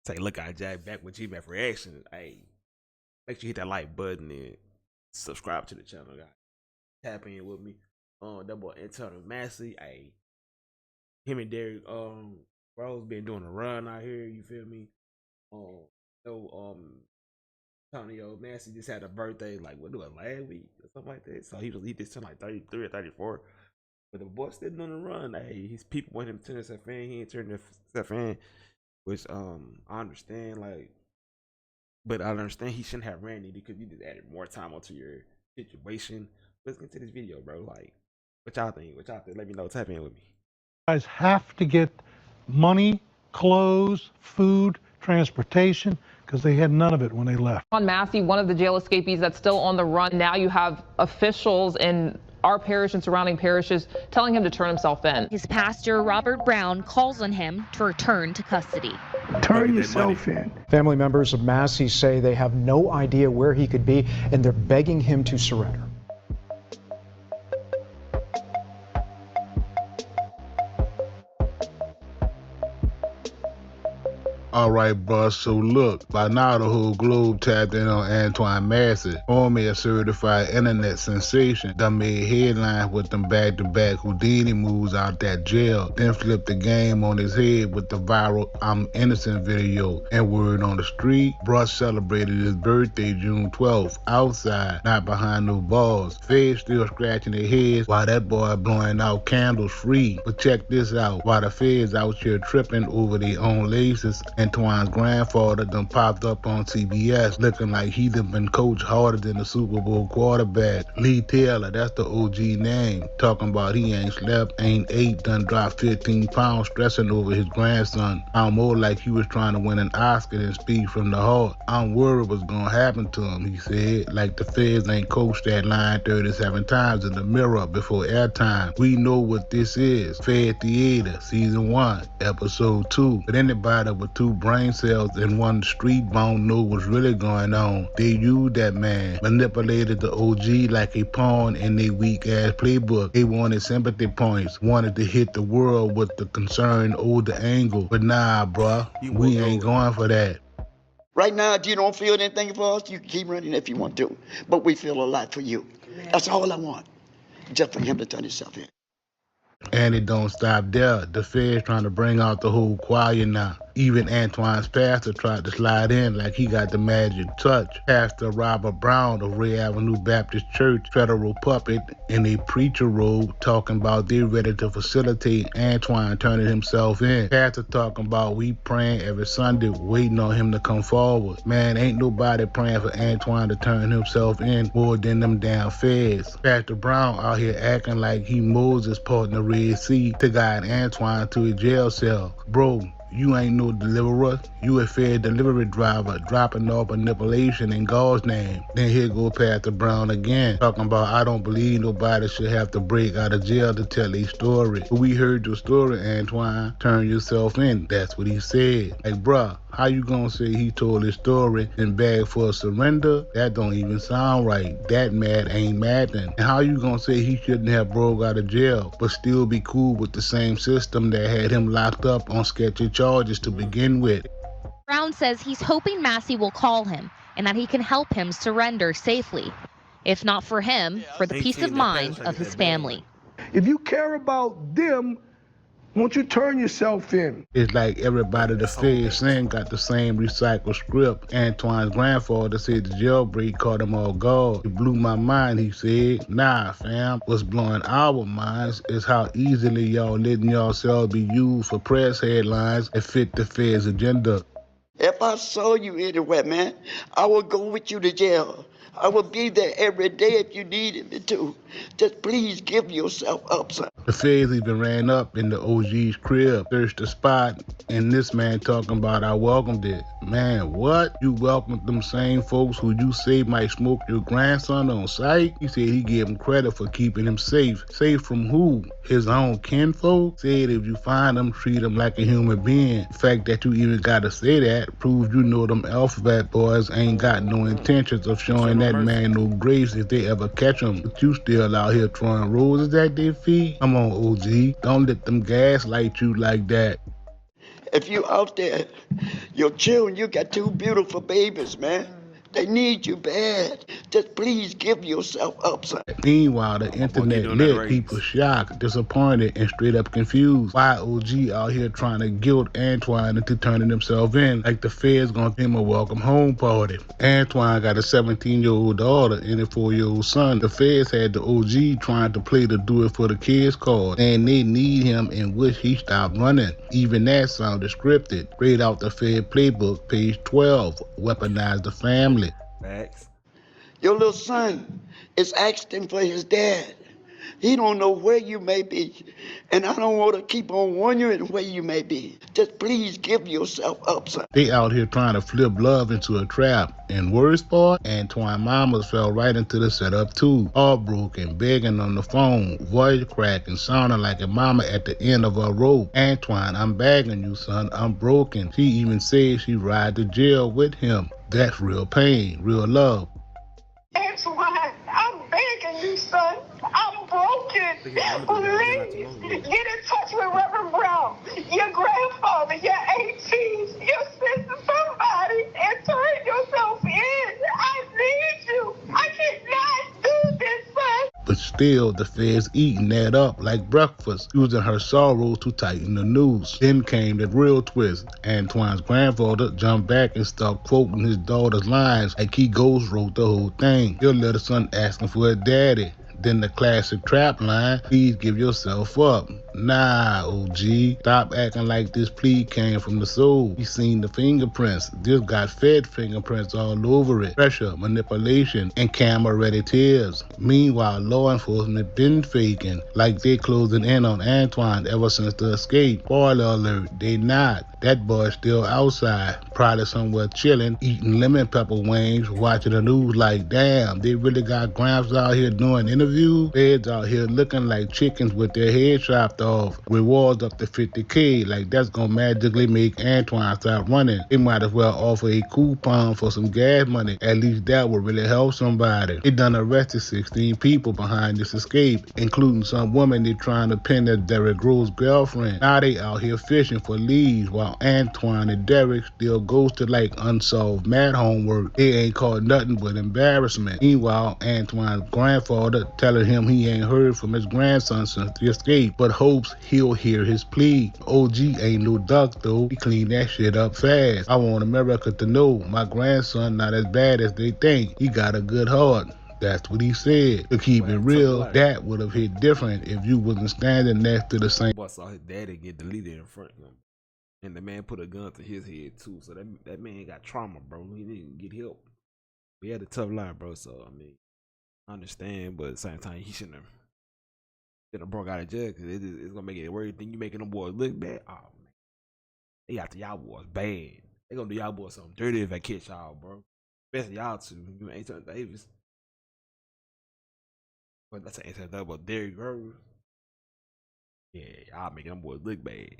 Say, look, I Jack back with G-Mac Reaction. Hey, make sure you hit that like button and subscribe to the channel, guys. Tap in with me. That boy Antoine Massey. Hey, him and Derek, bro's been doing a run out here. You feel me? Antonio Massey just had a birthday, like what last week or something like that. So he just turned like 33 or 34. But the boy still doing a run. Hey, his people want him to turn himself in. He ain't turning himself in. Which I understand, like, but I understand he shouldn't have ran it because you just added more time onto your situation. Let's get to this video, bro. Like, what y'all think? What y'all think? Let me know. Tap in with me. Guys have to get money, clothes, food, transportation, because they had none of it when they left. On Massey, one of the jail escapees that's still on the run. Now you have officials in our parish and surrounding parishes telling him to turn himself in. His pastor, Robert Brown, calls on him to return to custody. Turn yourself in. Family members of Massey say they have no idea where he could be, and they're begging him to surrender. All right, bro, so look, by now the whole globe tapped in on Antoine Massey, formerly certified internet sensation, done made headlines with them back-to-back Houdini moves out that jail, then flipped the game on his head with the viral I'm Innocent video, and word on the street, bruh celebrated his birthday June 12th, outside, not behind no bars. Feds still scratching their heads while that boy blowing out candles free. But check this out, while the feds out here tripping over their own laces, Antoine's grandfather done popped up on CBS looking like he done been coached harder than the Super Bowl quarterback. Lee Taylor, that's the OG name, talking about he ain't slept, ain't ate, done dropped 15 pounds stressing over his grandson. I'm more like he was trying to win an Oscar than speak from the heart. I'm worried what's gonna happen to him, he said, like the feds ain't coached that line 37 times in the mirror before airtime. We know what this is. Fed Theater, Season 1, Episode 2. But anybody with two brain cells and one street bone know what's really going on. They used that man, manipulated the OG like a pawn in their weak-ass playbook. They wanted sympathy points, wanted to hit the world with the concerned older angle. But nah, bruh, we ain't going for that. Right now, if you don't feel anything for us, you can keep running if you want to. But we feel a lot for you. That's all I want. Just for him to turn himself in. And it don't stop there. The feds trying to bring out the whole choir now. Even Antoine's pastor tried to slide in like he got the magic touch. Pastor Robert Brown of Ray Avenue Baptist Church, federal puppet in a preacher robe, talking about they ready to facilitate Antoine turning himself in. Pastor talking about we praying every Sunday, waiting on him to come forward. Man, ain't nobody praying for Antoine to turn himself in more than them damn feds. Pastor Brown out here acting like he Moses parting the Red Sea to guide Antoine to a jail cell. Bro, you ain't no deliverer. You a Fed delivery driver dropping off manipulation in God's name. Then here go Pastor Brown again, talking about I don't believe nobody should have to break out of jail to tell a story. But we heard your story, Antoine. Turn yourself in. That's what he said. Like, bruh, how you gonna say he told his story and begged for a surrender? That don't even sound right. That mad ain't madding. And how you gonna say he shouldn't have broke out of jail, but still be cool with the same system that had him locked up on sketchy charges to begin with? Brown says he's hoping Massey will call him and that he can help him surrender safely. If not for him, for the peace of mind of his family. If you care about them, won't you turn yourself in? It's like everybody the feds saying got the same recycled script. Antoine's grandfather said the jailbreak caught him off guard. It blew my mind, he said. Nah, fam, what's blowing our minds is how easily y'all letting yourselves be used for press headlines that fit the feds' agenda. If I saw you anywhere, man, I would go with you to jail. I will be there every day if you needed me to. Just please give yourself up, son. The feds even ran up in the OG's crib, searched the spot, and this man talking about I welcomed it. Man, what? You welcomed them same folks who you say might smoke your grandson on sight? He said he gave him credit for keeping him safe. Safe from who? His own kinfolk? Said if you find him, treat him like a human being. The fact that you even gotta say that proves you know them alphabet boys ain't got no intentions of showing that man no grace if they ever catch him. But you still out here throwing roses at their feet? Come on, OG. Don't let them gaslight you like that. If you out there, your children, you got 2 beautiful babies, man. They need you bad. Just please give yourself up, son. Meanwhile, the My boy keep internet doing that lit, people race. shocked, disappointed, and straight up confused. Why OG out here trying to guilt Antoine into turning himself in like the feds gonna give him a welcome home party? Antoine got a 17-year-old daughter and a 4-year-old son. The feds had the OG trying to play the do it for the kids card, and they need him and wish he stopped running. Even that sounded scripted. Straight out the Fed playbook, page 12, weaponize the family. Facts. Your little son is asking for his dad. He don't know where you may be, and I don't want to keep on wondering where you may be. Just please give yourself up, son. They out here trying to flip love into a trap. And worst part, Antoine mamas fell right into the setup too. All broken, begging on the phone, voice cracking, sounding like a mama at the end of her rope. Antoine, I'm begging you, son, I'm broken. She even said she'd ride to jail with him. That's real pain, real love. Antoine, I'm begging you, son. I'm broken. Please get in touch with Reverend Brown, your grandfather, your aunties, your sister, somebody, and turn yourself in. I need you. I cannot do this, son. But still, the feds eating that up like breakfast, using her sorrow to tighten the noose. Then came the real twist. Antoine's grandfather jumped back and started quoting his daughter's lines like he ghost wrote the whole thing. Your little son asking for a daddy. Then the classic trap line, please give yourself up. Nah, OG, stop acting like this plea came from the soul. We seen the fingerprints. This got fed fingerprints all over it. Pressure, manipulation, and camera-ready tears. Meanwhile, law enforcement been faking, like they closing in on Antoine ever since the escape. Spoiler alert, they not. That boy's still outside, probably somewhere chilling, eating lemon pepper wings, watching the news like, damn, they really got Gramps out here doing interviews? Feds out here looking like chickens with their heads chopped off. Rewards up to $50K, like that's gonna magically make Antoine stop running. They might as well offer a coupon for some gas money. At least that would really help somebody. They done arrested 16 people behind this escape, including some woman they trying to pin as Derrick Grove's girlfriend. Now they out here fishing for leads while Antoine and Derrick still ghosted like unsolved math homework. They ain't caught nothing but embarrassment. Meanwhile, Antoine's grandfather telling him he ain't heard from his grandson since the escape, but hopes he'll hear his plea. OG ain't no duck though. He cleaned that shit up fast. I want America to know my grandson not as bad as they think. He got a good heart. That's what he said. To keep it real, that would have hit different if you wasn't standing next to the same. Boy saw his daddy get deleted in front of him, and the man put a gun to his head too. So that man got trauma, bro. He didn't get help. He had a tough life, bro. So I mean, I understand, but at the same time, he shouldn't have broke out of jail because it's gonna make it worse. Think you making them boys look bad? Oh man, they got the y'all boys bad. They gonna do y'all boys something dirty if I catch y'all, bro. Especially y'all two. You Anthony Davis. But that's an answer that about Derrick Rose. Yeah, y'all making them boys look bad.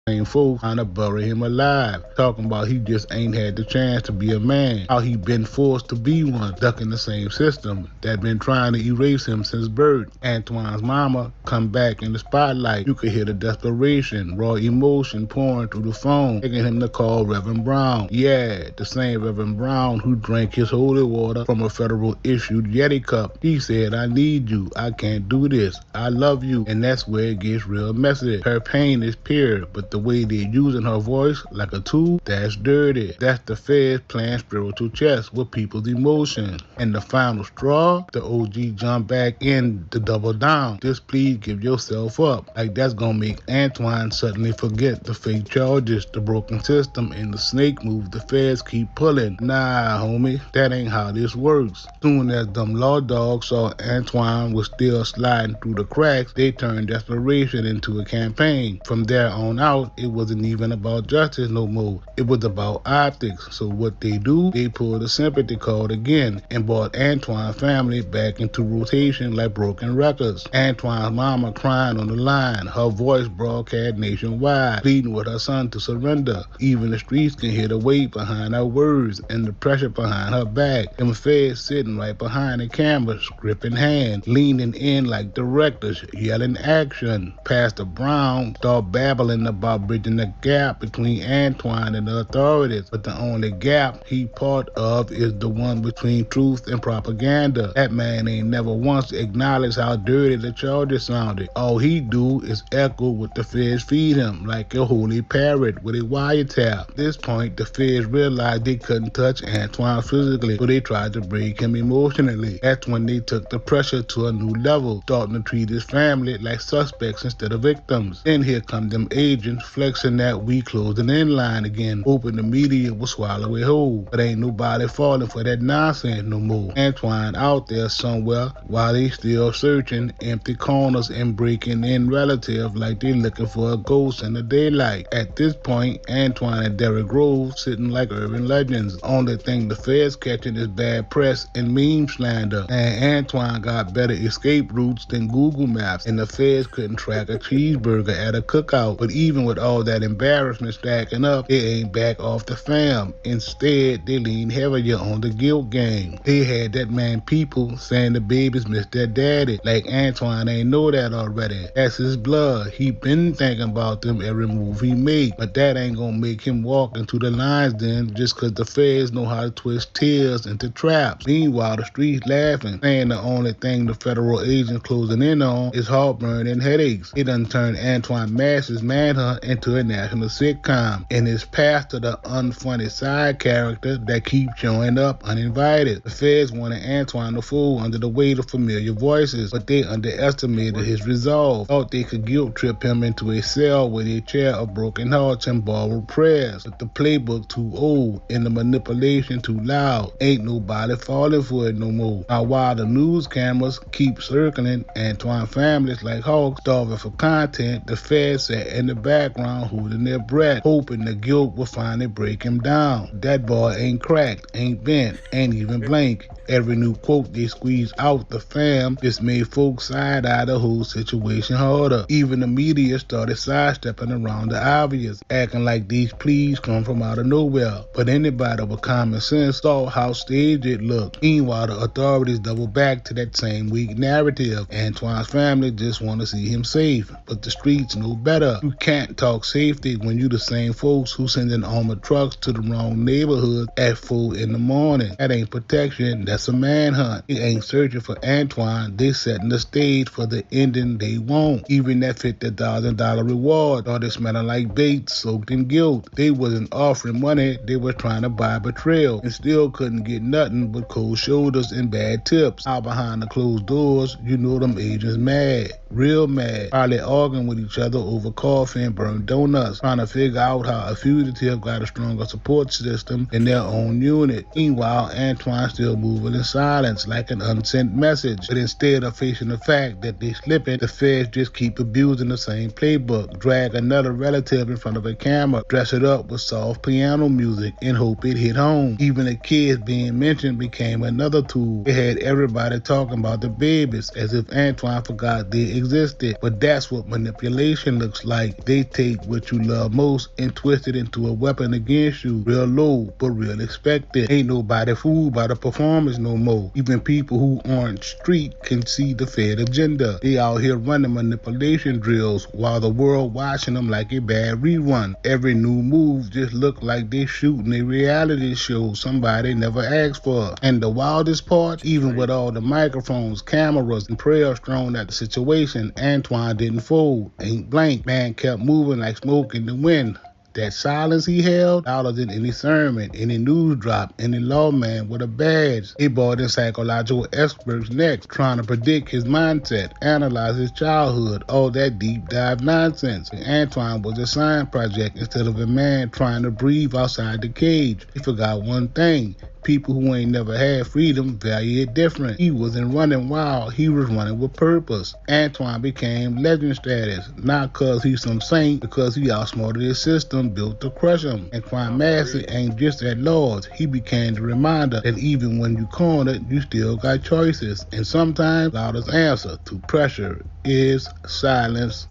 Same folks trying to bury him alive, talking about he just ain't had the chance to be a man, how he been forced to be one, stuck in the same system that been trying to erase him since birth. Antoine's mama come back in the spotlight. You could hear the desperation, raw emotion pouring through the phone, begging him to call Reverend Brown. Yeah, the same Reverend Brown who drank his holy water from a federal issued Yeti cup. He said, I need you, I can't do this, I love you. And that's where it gets real messy. Her pain is pure, but the way they're using her voice like a tool, that's dirty. That's the feds playing spiritual chess with people's emotions. And the final straw, the OG jump back in to double down. Just please give yourself up. Like that's gonna make Antoine suddenly forget the fake charges, the broken system, and the snake move the feds keep pulling. Nah, homie, that ain't how this works. Soon as them law dogs saw Antoine was still sliding through the cracks, they turned desperation into a campaign. From there on out, it wasn't even about justice no more. It was about optics. So what they do, they pulled a sympathy card again and brought Antoine's family back into rotation like broken records. Antoine's mama crying on the line, her voice broadcast nationwide, pleading with her son to surrender. Even the streets can hear the weight behind her words and the pressure behind her back. Them feds sitting right behind the camera, script in hand, leaning in like directors, yelling action. Pastor Brown started babbling about about bridging the gap between Antoine and the authorities, but the only gap he part of is the one between truth and propaganda. That man ain't never once acknowledged how dirty the charges sounded. All he do is echo what the feds feed him, like a holy parrot with a wiretap. At this point, the feds realized they couldn't touch Antoine physically, so they tried to break him emotionally. That's when they took the pressure to a new level, starting to treat his family like suspects instead of victims. Then here come them agents flexing that we closing in line again, hoping the media will swallow it whole. But ain't nobody falling for that nonsense no more. Antoine out there somewhere while they still searching empty corners and breaking in relative like they looking for a ghost in the daylight. At this point, Antoine and Derrick Rose sitting like urban legends. Only thing the feds catching is bad press and meme slander. And Antoine got better escape routes than Google Maps, and the feds couldn't track a cheeseburger at a cookout. But even with all that embarrassment stacking up, they ain't back off the fam. Instead, they lean heavier on the guilt game. They had that man people saying the babies miss their daddy, like Antoine ain't know that already. That's his blood. He been thinking about them every move he make, but that ain't gonna make him walk into the lion's den just cause the feds know how to twist tears into traps. Meanwhile, the streets laughing, saying the only thing the federal agents closing in on is heartburn and headaches. It done turned Antoine Massey's manhunt into a national sitcom, and it's passed to the unfunny side character that keeps showing up uninvited. The feds wanted Antoine to fool under the weight of familiar voices, but they underestimated his resolve. Thought they could guilt trip him into a cell with a chair of broken hearts and borrowed prayers. But the playbook too old and the manipulation too loud. Ain't nobody falling for it no more. Now while the news cameras keep circling Antoine families like hawks starving for content, the feds sat in the background holding their breath, hoping the guilt will finally break him down. That boy ain't cracked, ain't bent, ain't even blank. Every new quote they squeeze out the fam just made folks side-eye the whole situation harder. Even the media started sidestepping around the obvious, acting like these pleas come from out of nowhere. But anybody with common sense saw how staged it looked. Meanwhile, the authorities double back to that same weak narrative. Antoine's family just want to see him safe, but the streets know better. You can't talk safety when you the same folks who sending armored trucks to the wrong neighborhood at 4 in the morning. That ain't protection, that's a manhunt. They ain't searching for Antoine, they setting the stage for the ending they want. Even that $50,000 reward started smelling like bait soaked in guilt. They wasn't offering money, they were trying to buy betrayal, and still couldn't get nothing but cold shoulders and bad tips. Out behind the closed doors, you know them agents mad, real mad, probably arguing with each other over coffee and burnt donuts, trying to figure out how a fugitive got a stronger support system in their own unit. Meanwhile, Antoine still moving in silence like an unsent message. But instead of facing the fact that they slipping, the feds just keep abusing the same playbook. Drag another relative in front of a camera, dress it up with soft piano music, and hope it hit home. Even the kids being mentioned became another tool. It had everybody talking about the babies as if Antoine forgot they existed. But that's what manipulation looks like. They take what you love most and twist it into a weapon against you. Real low, but real expected. Ain't nobody fooled by the performance no more. Even people who aren't street can see the Fed agenda. They out here running manipulation drills while the world watching them like a bad rerun. Every new move just look like they shooting a reality show somebody never asked for. And the wildest part, even with all the microphones, cameras, and prayers thrown at the situation, Antoine didn't fold. Ain't blank. Man kept moving like smoke in the wind. That silence he held, louder than any sermon, any news drop, any lawman with a badge. They brought in psychological experts next, trying to predict his mindset, analyze his childhood, all that deep dive nonsense. And Antoine was a science project instead of a man trying to breathe outside the cage. He forgot one thing. People who ain't never had freedom value it different. He wasn't running wild, he was running with purpose. Antoine became legend status, not cause he's some saint, because he outsmarted his system built to crush him. Antoine Massey ain't just at large, he became the reminder that even when you cornered, you still got choices. And sometimes the loudest answer to pressure is silence.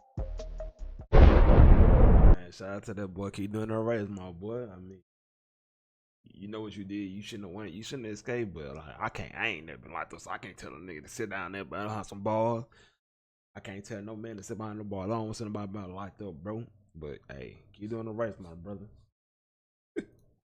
Man, shout out to that boy. Keep doing all right, my boy. I mean, you know what you did. You shouldn't have won. You shouldn't have escaped. But like, I ain't never been like this. I can't tell a nigga to sit down there, but I don't have some balls. I can't tell no man to sit behind the ball. I don't want somebody about locked up, bro. But hey, keep doing the right, my brother.